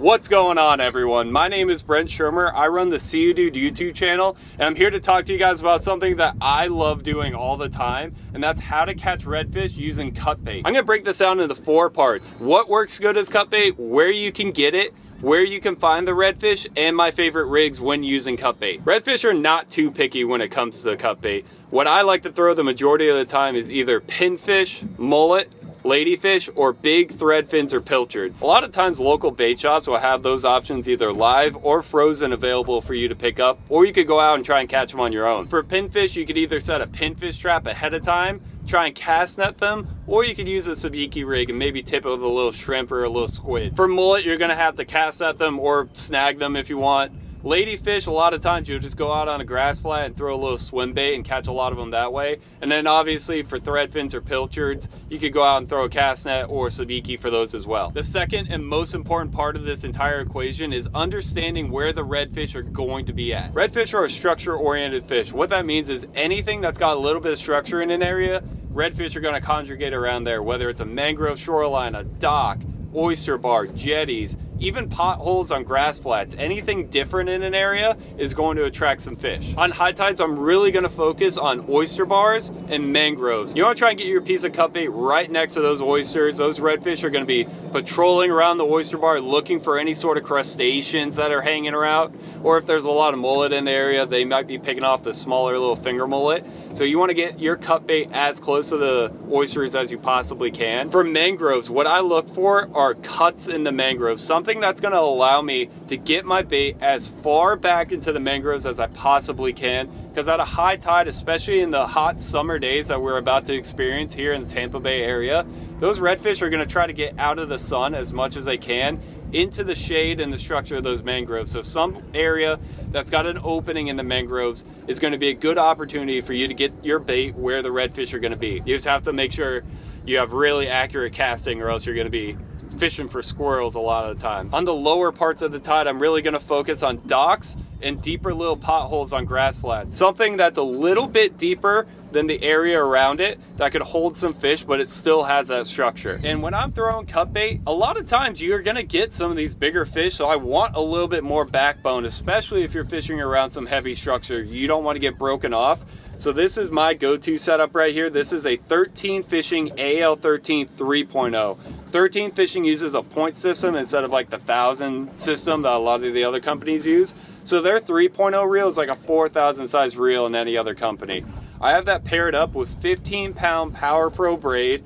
What's going on, everyone? My name is Brent Schrimer. I run the See You Dude YouTube channel, and I'm here to talk to you guys about something that I love doing all the time, and that's how to catch redfish using cut bait. I'm gonna break this down into 4 parts. What works good as cut bait, where you can get it, where you can find the redfish, and my favorite rigs when using cut bait. Redfish are not too picky when it comes to the cut bait. What I like to throw the majority of the time is either pinfish, mullet, ladyfish, or big thread fins or pilchards. A lot of times local bait shops will have those options either live or frozen available for you to pick up, or you could go out and try and catch them on your own. For pinfish, you could either set a pinfish trap ahead of time, try and cast net them, or you could use a sabiki rig and maybe tip it with a little shrimp or a little squid. For mullet, you're gonna have to cast at them or snag them if you want. Ladyfish, a lot of times you'll just go out on a grass flat and throw a little swim bait and catch a lot of them that way. And then obviously for thread fins or pilchards, you could go out and throw a cast net or sabiki for those as well. The second and most important part of this entire equation is understanding where the redfish are going to be at. Redfish are a structure-oriented fish. What that means is anything that's got a little bit of structure in an area, redfish are going to congregate around there, whether it's a mangrove shoreline, a dock, oyster bar, jetties, even potholes on grass flats. Anything different in an area is going to attract some fish. On high tides, I'm really going to focus on oyster bars and mangroves. You want to try and get your piece of cut bait right next to those oysters. Those redfish are going to be patrolling around the oyster bar looking for any sort of crustaceans that are hanging around, or if there's a lot of mullet in the area, they might be picking off the smaller little finger mullet. So you want to get your cut bait as close to the oysters as you possibly can. For mangroves, what I look for are cuts in the mangroves, something that's going to allow me to get my bait as far back into the mangroves as I possibly can, because at a high tide, especially in the hot summer days that we're about to experience here in the Tampa Bay area, those redfish are going to try to get out of the sun as much as they can into the shade and the structure of those mangroves. So some area that's got an opening in the mangroves is going to be a good opportunity for you to get your bait where the redfish are going to be. You just have to make sure you have really accurate casting, or else you're going to be fishing for squirrels a lot of the time. On the lower parts of the tide, I'm really going to focus on docks and deeper little potholes on grass flats. Something that's a little bit deeper than the area around it that could hold some fish, but it still has that structure. And when I'm throwing cut bait, a lot of times you're gonna get some of these bigger fish, so I want a little bit more backbone, especially if you're fishing around some heavy structure. You don't want to get broken off. So this is my go-to setup right here. This is a 13 fishing AL13 3.0. 13 fishing uses a point system instead of like the 1000 system that a lot of the other companies use. So their 3.0 reel is like a 4000 size reel in any other company. I have that paired up with 15-pound Power Pro braid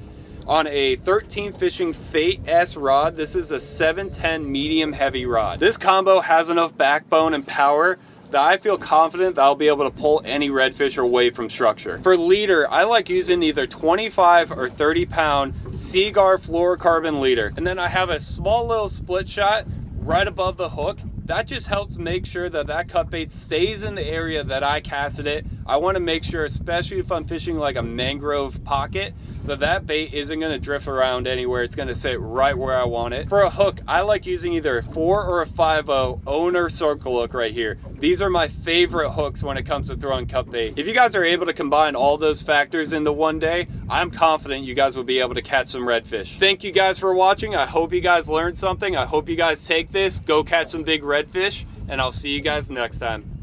on a 13 fishing Fate S rod. This is a 710 medium heavy rod. This combo has enough backbone and power that I feel confident that I'll be able to pull any redfish away from structure. For leader, I like using either 25 or 30-pound Seaguar fluorocarbon leader. And then I have a small little split shot right above the hook. That just helps make sure that that cut bait stays in the area that I casted it. I want to make sure, especially if I'm fishing like a mangrove pocket, that that bait isn't going to drift around anywhere. It's going to sit right where I want it. For a hook, I like using either a 4 or a 5/0 owner circle hook right here. These are my favorite hooks when it comes to throwing cut bait. If you guys are able to combine all those factors into one day, I'm confident you guys will be able to catch some redfish. Thank you guys for watching. I hope you guys learned something. I hope you guys take this, go catch some big redfish, and I'll see you guys next time.